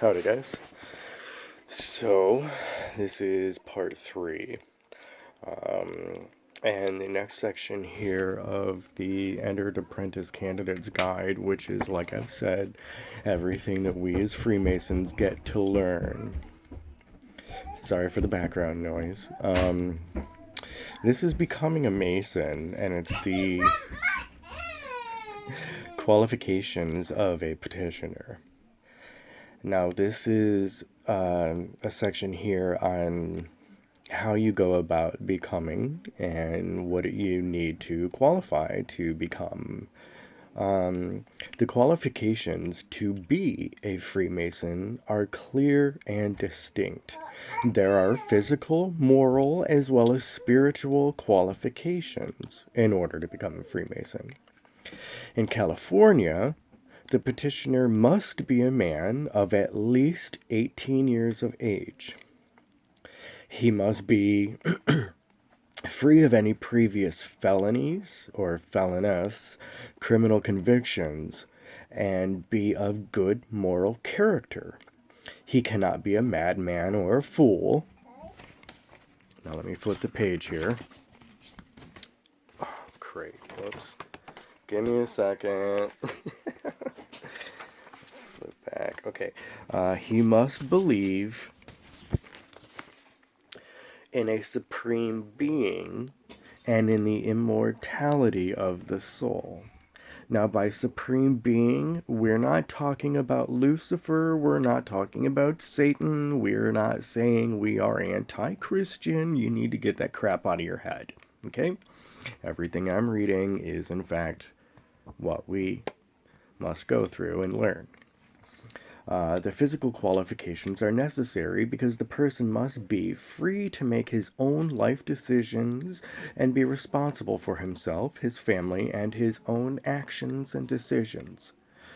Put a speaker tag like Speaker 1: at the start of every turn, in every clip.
Speaker 1: Howdy, guys. So, this is part 3. And the next section here of the Entered Apprentice Candidate's Guide, which is, like I've said, everything that we as Freemasons get to learn. Sorry for the background noise. This is Becoming a Mason, and it's the qualifications of a petitioner. Now, this is a section here on how you go about becoming and what you need to qualify to become. The qualifications to be a Freemason are clear and distinct. There are physical, moral, as well as spiritual qualifications in order to become a Freemason. In California, the petitioner must be a man of at least 18 years of age. He must be free of any previous felonies or felonious criminal convictions and be of good moral character. He cannot be a madman or a fool. Now let me flip the page here. Oh, great. Whoops. Give me a second. Flip back. Okay. He must believe in a supreme being and in the immortality of the soul. Now, by supreme being, we're not talking about Lucifer, we're not talking about Satan, we're not saying we are anti-Christian. You need to get that crap out of your head, okay? Everything I'm reading is, in fact, what we must go through and learn. The physical qualifications are necessary because the person must be free to make his own life decisions and be responsible for himself, his family, and his own actions and decisions.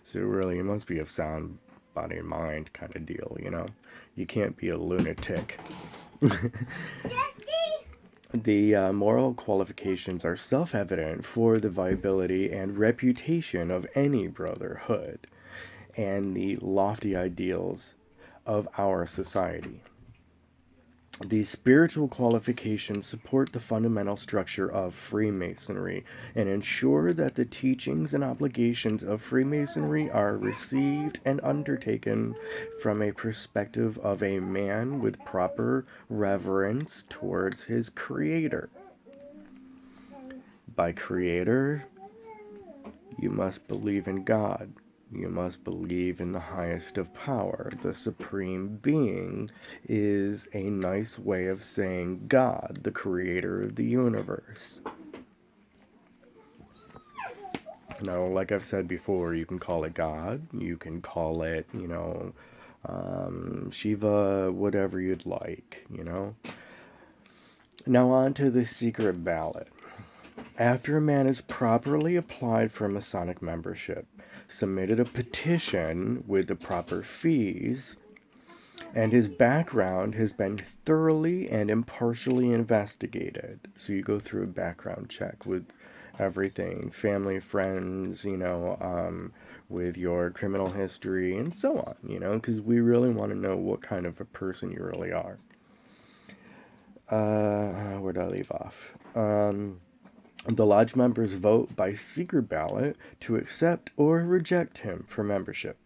Speaker 1: So really, it must be a sound body and mind kind of deal, you know? You can't be a lunatic. The moral qualifications are self-evident for the viability and reputation of any brotherhood and the lofty ideals of our society. These spiritual qualifications support the fundamental structure of Freemasonry and ensure that the teachings and obligations of Freemasonry are received and undertaken from a perspective of a man with proper reverence towards his Creator. By Creator, you must believe in God. You must believe in the highest of power. The supreme being is a nice way of saying God, the creator of the universe. Now, like I've said before, you can call it God. You can call it, Shiva, whatever you'd like, Now on to the secret ballot. After a man is properly applied for Masonic membership, submitted a petition with the proper fees, and his background has been thoroughly and impartially investigated. So you go through a background check with everything, family, friends, with your criminal history and so on, because we really want to know what kind of a person you really are. Where did I leave off? The lodge members vote by secret ballot to accept or reject him for membership.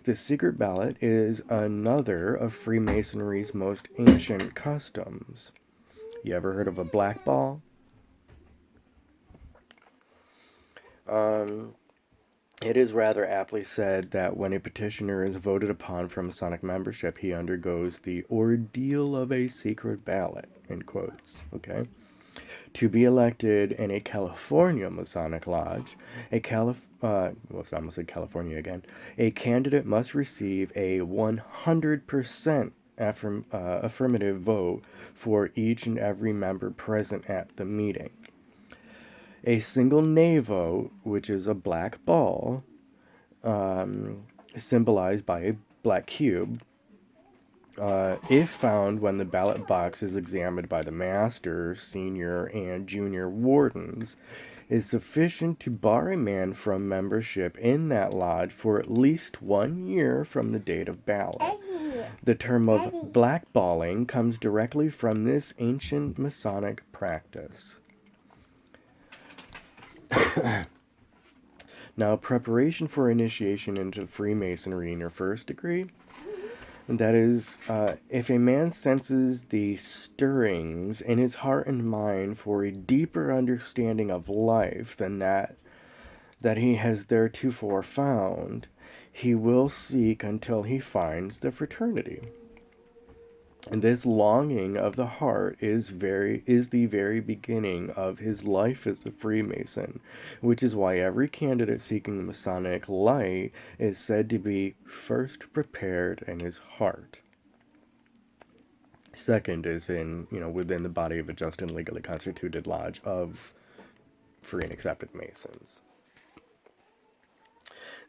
Speaker 1: The secret ballot is another of Freemasonry's most ancient customs. You ever heard of a black ball? It is rather aptly said that when a petitioner is voted upon for Masonic membership, he undergoes the ordeal of a secret ballot, in quotes, okay? To be elected in a California Masonic Lodge, I almost said California again. A candidate must receive a 100% affirmative vote for each and every member present at the meeting. A single nay vote, which is a black ball, symbolized by a black cube, if found when the ballot box is examined by the master, senior, and junior wardens, is sufficient to bar a man from membership in that lodge for at least 1 year from the date of ballot. The term of blackballing comes directly from this ancient Masonic practice. Now, preparation for initiation into Freemasonry in your first degree, that is, if a man senses the stirrings in his heart and mind for a deeper understanding of life than that he has theretofore found, he will seek until he finds the fraternity. And this longing of the heart is the very beginning of his life as a Freemason, which is why every candidate seeking the Masonic light is said to be first prepared in his heart. Second is within the body of a just and legally constituted lodge of free and accepted Masons.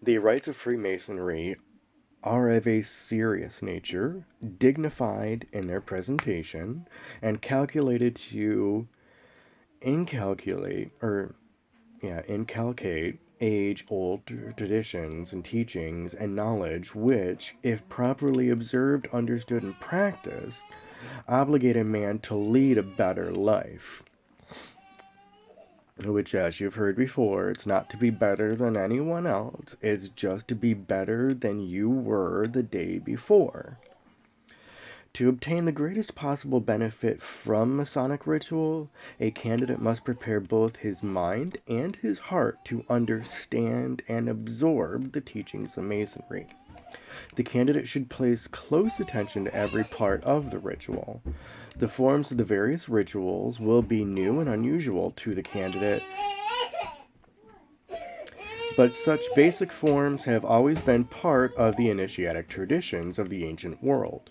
Speaker 1: The rites of Freemasonry are of a serious nature, dignified in their presentation, and calculated to inculcate age-old traditions and teachings and knowledge which, if properly observed, understood, and practiced, obligate a man to lead a better life. Which, as you've heard before, it's not to be better than anyone else, it's just to be better than you were the day before. To obtain the greatest possible benefit from Masonic ritual, a candidate must prepare both his mind and his heart to understand and absorb the teachings of Masonry. The candidate should place close attention to every part of the ritual. The forms of the various rituals will be new and unusual to the candidate, but such basic forms have always been part of the initiatic traditions of the ancient world.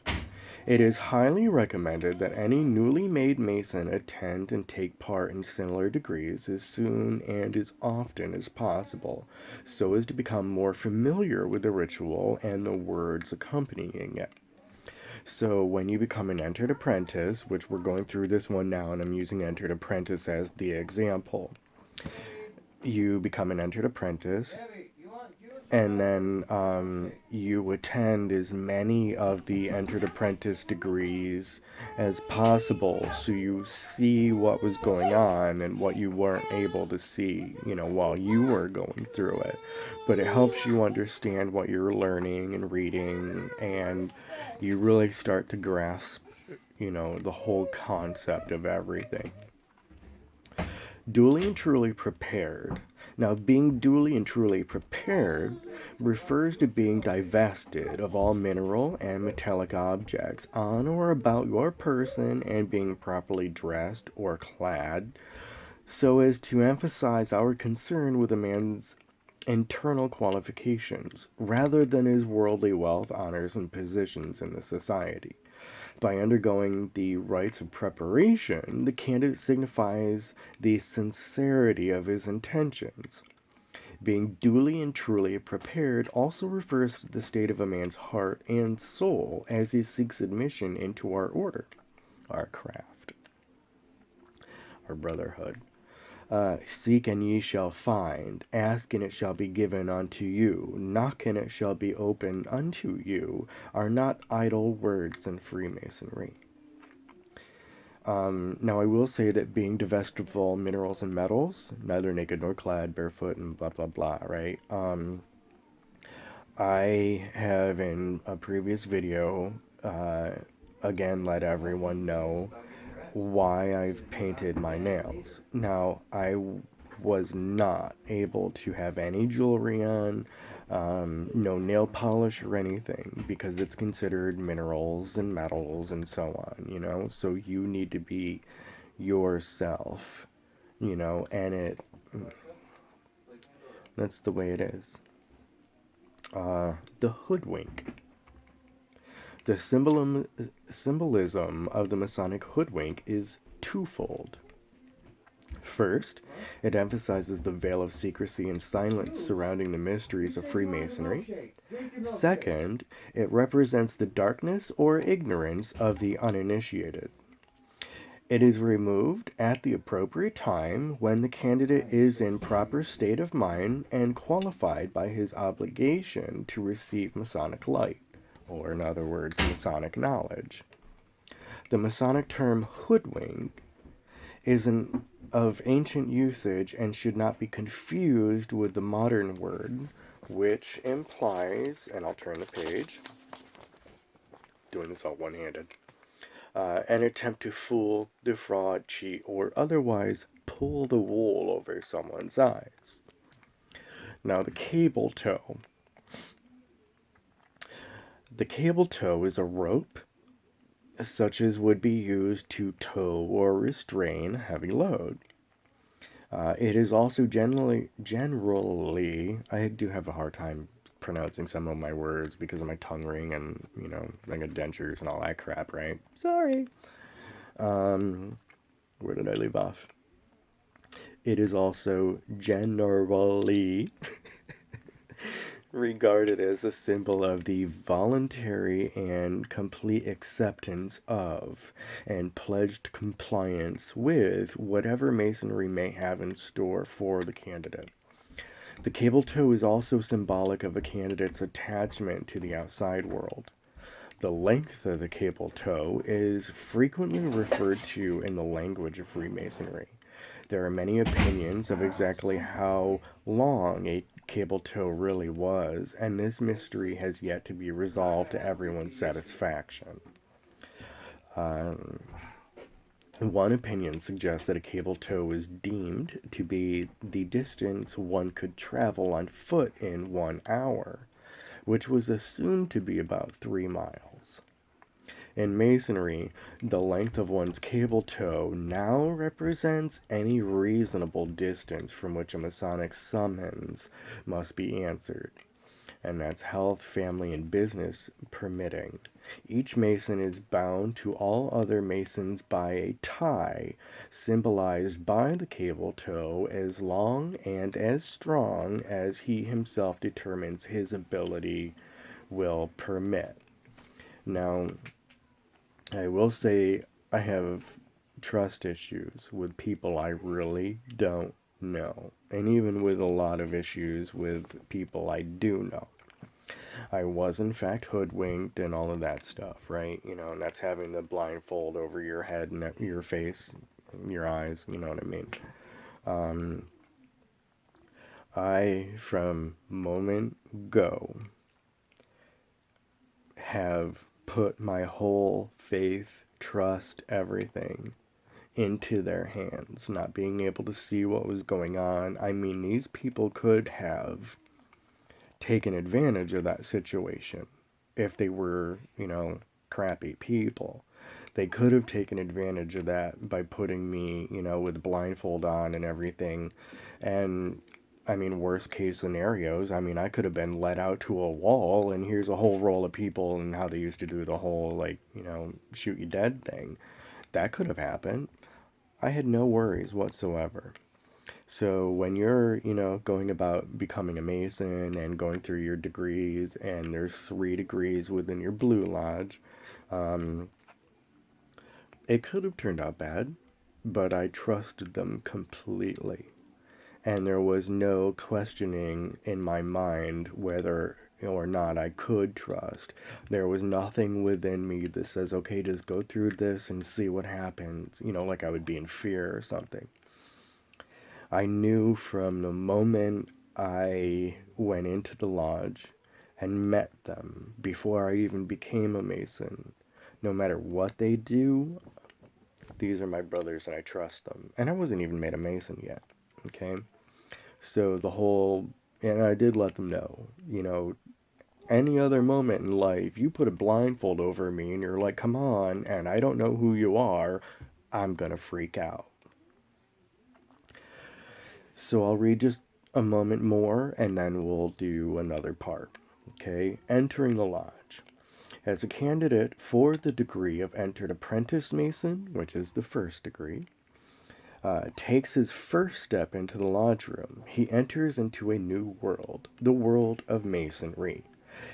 Speaker 1: It is highly recommended that any newly made Mason attend and take part in similar degrees as soon and as often as possible, so as to become more familiar with the ritual and the words accompanying it. So when you become an entered apprentice, which we're going through this one now, and I'm using entered apprentice as the example, you become an entered apprentice, and then you attend as many of the entered apprentice degrees as possible, so you see what was going on and what you weren't able to see, while you were going through it. But it helps you understand what you're learning and reading, and you really start to grasp, the whole concept of everything. Duly and truly prepared. Now, being duly and truly prepared refers to being divested of all mineral and metallic objects on or about your person and being properly dressed or clad, so as to emphasize our concern with a man's internal qualifications rather than his worldly wealth, honors, and positions in the society. By undergoing the rites of preparation, the candidate signifies the sincerity of his intentions. Being duly and truly prepared also refers to the state of a man's heart and soul as he seeks admission into our order, our craft, our brotherhood. Seek and ye shall find, ask and it shall be given unto you, knock and it shall be opened unto you, are not idle words in Freemasonry. Now I will say that being divested of all minerals and metals, neither naked nor clad, barefoot, and blah blah blah, right? I have in a previous video, again, let everyone know why I've painted my nails. Now, I was not able to have any jewelry on, no nail polish or anything, because it's considered minerals and metals and so on, so you need to be yourself, and that's the way it is. The hoodwink. The symbolism of the Masonic hoodwink is twofold. First, it emphasizes the veil of secrecy and silence surrounding the mysteries of Freemasonry. Second, it represents the darkness or ignorance of the uninitiated. It is removed at the appropriate time when the candidate is in proper state of mind and qualified by his obligation to receive Masonic light, or in other words, Masonic knowledge. The Masonic term hoodwink is of ancient usage and should not be confused with the modern word, which implies, and I'll turn the page, doing this all one-handed, an attempt to fool, defraud, cheat, or otherwise pull the wool over someone's eyes. Now, the cable tow. The cable tow is a rope such as would be used to tow or restrain a heavy load. It is also generally, I do have a hard time pronouncing some of my words because of my tongue ring and, I got dentures and all that crap, right? Sorry. Where did I leave off? It is also generally regarded as a symbol of the voluntary and complete acceptance of and pledged compliance with whatever Masonry may have in store for the candidate. The cable tow is also symbolic of a candidate's attachment to the outside world. The length of the cable tow is frequently referred to in the language of Freemasonry. There are many opinions of exactly how long a cable tow really was, and this mystery has yet to be resolved to everyone's satisfaction. One opinion suggests that a cable tow is deemed to be the distance one could travel on foot in 1 hour, which was assumed to be about 3 miles. In Masonry, the length of one's cable tow now represents any reasonable distance from which a Masonic summons must be answered, and that's health, family, and business permitting. Each Mason is bound to all other Masons by a tie, symbolized by the cable tow, as long and as strong as he himself determines his ability will permit. Now, I will say I have trust issues with people I really don't know, and even with a lot of issues with people I do know. I was in fact hoodwinked and all of that stuff, right? And that's having the blindfold over your head and your face, your eyes, you know what I mean? I, from moment go, have put my whole faith, trust, everything into their hands, not being able to see what was going on. I mean, these people could have taken advantage of that situation if they were, crappy people. They could have taken advantage of that by putting me, with a blindfold on and everything. And I mean, worst case scenarios, I could have been led out to a wall and here's a whole roll of people and how they used to do the whole, shoot you dead thing. That could have happened. I had no worries whatsoever. So when you're, going about becoming a Mason and going through your degrees, and there's 3 degrees within your Blue Lodge, it could have turned out bad, but I trusted them completely. And there was no questioning in my mind whether or not I could trust. There was nothing within me that says, okay, just go through this and see what happens, like I would be in fear or something. I knew from the moment I went into the lodge and met them, before I even became a Mason, no matter what they do, these are my brothers and I trust them. And I wasn't even made a Mason yet, okay? So and I did let them know, any other moment in life, you put a blindfold over me and you're like, come on, and I don't know who you are, I'm gonna freak out. So I'll read just a moment more and then we'll do another part. Okay, entering the lodge. As a candidate for the degree of entered Apprentice Mason, which is the first degree, takes his first step into the lodge room, he enters into a new world, the world of Masonry.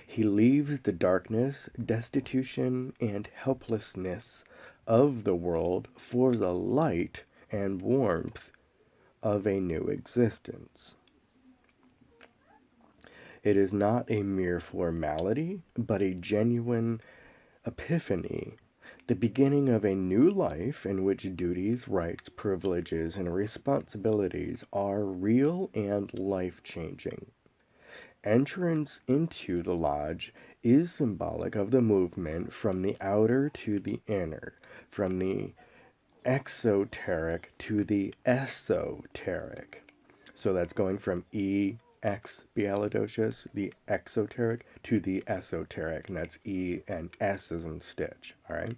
Speaker 1: He leaves the darkness, destitution, and helplessness of the world for the light and warmth of a new existence. It is not a mere formality, but a genuine epiphany, the beginning of a new life in which duties, rights, privileges, and responsibilities are real and life changing. Entrance into the lodge is symbolic of the movement from the outer to the inner, from the exoteric to the esoteric. So that's going from expialidocious, the exoteric, to the esoteric, and that's E and S as in stitch, all right?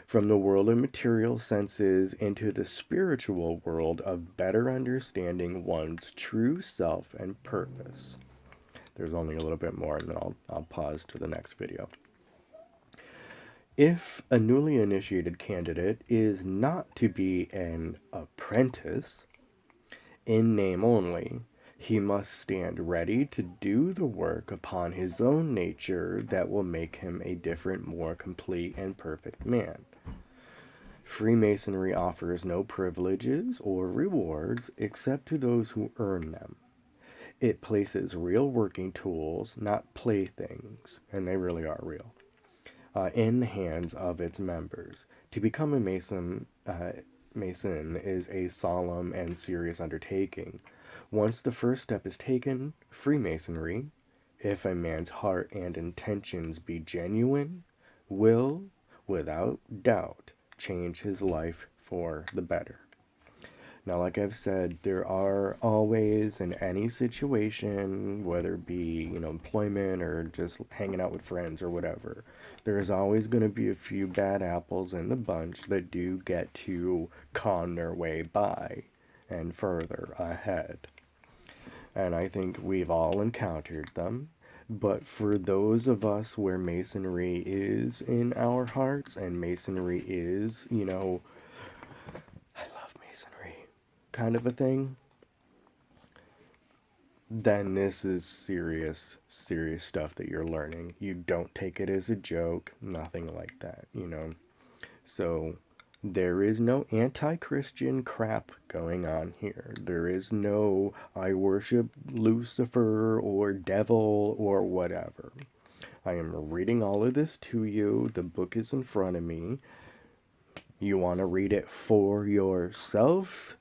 Speaker 1: From the world of material senses into the spiritual world of better understanding one's true self and purpose. There's only a little bit more, and then I'll pause to the next video. If a newly initiated candidate is not to be an apprentice, in name only, he must stand ready to do the work upon his own nature that will make him a different, more complete, and perfect man. Freemasonry offers no privileges or rewards except to those who earn them. It places real working tools, not playthings, and they really are real, in the hands of its members. To become a Mason is a solemn and serious undertaking. Once the first step is taken, Freemasonry, if a man's heart and intentions be genuine, will, without doubt, change his life for the better. Now, like I've said, there are always, in any situation, whether it be, employment or just hanging out with friends or whatever, there's always going to be a few bad apples in the bunch that do get to con their way by and further ahead. And I think we've all encountered them. But for those of us where Masonry is in our hearts and Masonry is, I love Masonry kind of a thing, then this is serious, serious stuff that you're learning. You don't take it as a joke, nothing like that, So there is no anti-Christian crap going on here. There is no I worship Lucifer or devil or whatever. I am reading all of this to you. The book is in front of me. You want to read it for yourself?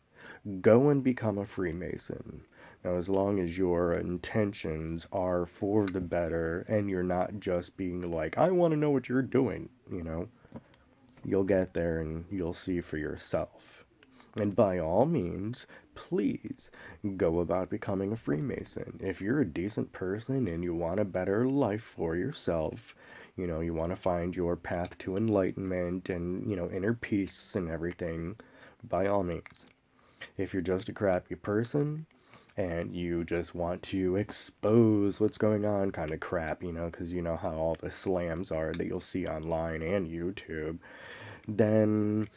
Speaker 1: Go and become a Freemason. Now, as long as your intentions are for the better and you're not just being like, I want to know what you're doing, you'll get there and you'll see for yourself. And by all means, please go about becoming a Freemason. If you're a decent person and you want a better life for yourself, you want to find your path to enlightenment and, inner peace and everything, by all means. If you're just a crappy person and you just want to expose what's going on kind of crap, because you know how all the slams are that you'll see online and YouTube, then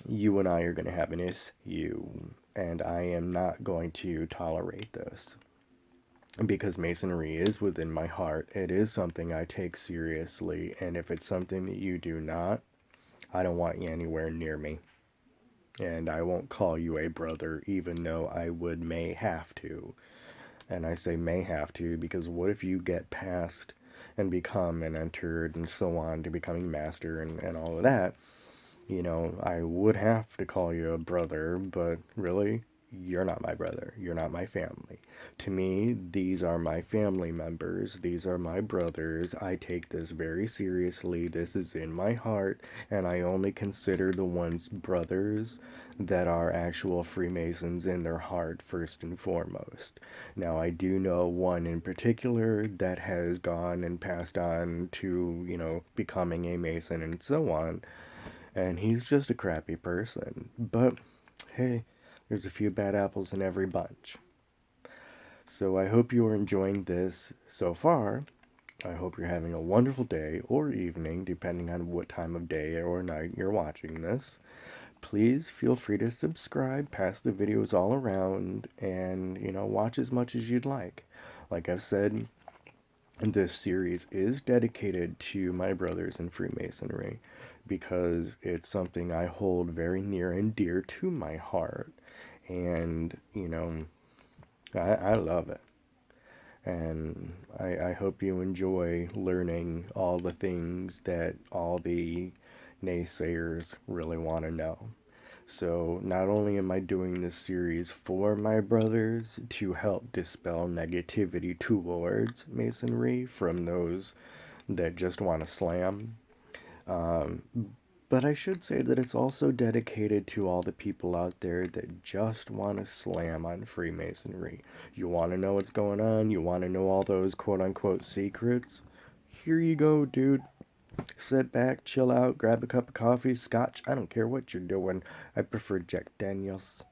Speaker 1: you and I are going to have an issue, and I am not going to tolerate this. Because Masonry is within my heart. It is something I take seriously, and if it's something that you do not, I don't want you anywhere near me. And I won't call you a brother, even though I may have to. And I say may have to because what if you get past and become and entered and so on to becoming master and all of that? I would have to call you a brother, but really, you're not my brother. You're not my family. To me, these are my family members. These are my brothers. I take this very seriously. This is in my heart, and I only consider the ones brothers that are actual Freemasons in their heart first and foremost. Now, I do know one in particular that has gone and passed on to, becoming a Mason and so on, and he's just a crappy person. But, hey, there's a few bad apples in every bunch. So I hope you are enjoying this so far. I hope you're having a wonderful day or evening, depending on what time of day or night you're watching this. Please feel free to subscribe, pass the videos all around, and, watch as much as you'd like. Like I've said, this series is dedicated to my brothers in Freemasonry because it's something I hold very near and dear to my heart. And, I love it. And I hope you enjoy learning all the things that all the naysayers really want to know. So, not only am I doing this series for my brothers to help dispel negativity towards Masonry from those that just want to slam, um, but I should say that it's also dedicated to all the people out there that just want to slam on Freemasonry. You want to know what's going on? You want to know all those quote unquote secrets? Here you go, dude. Sit back, chill out, grab a cup of coffee, scotch. I don't care what you're doing. I prefer Jack Daniels.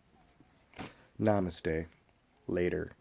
Speaker 1: Namaste. Later.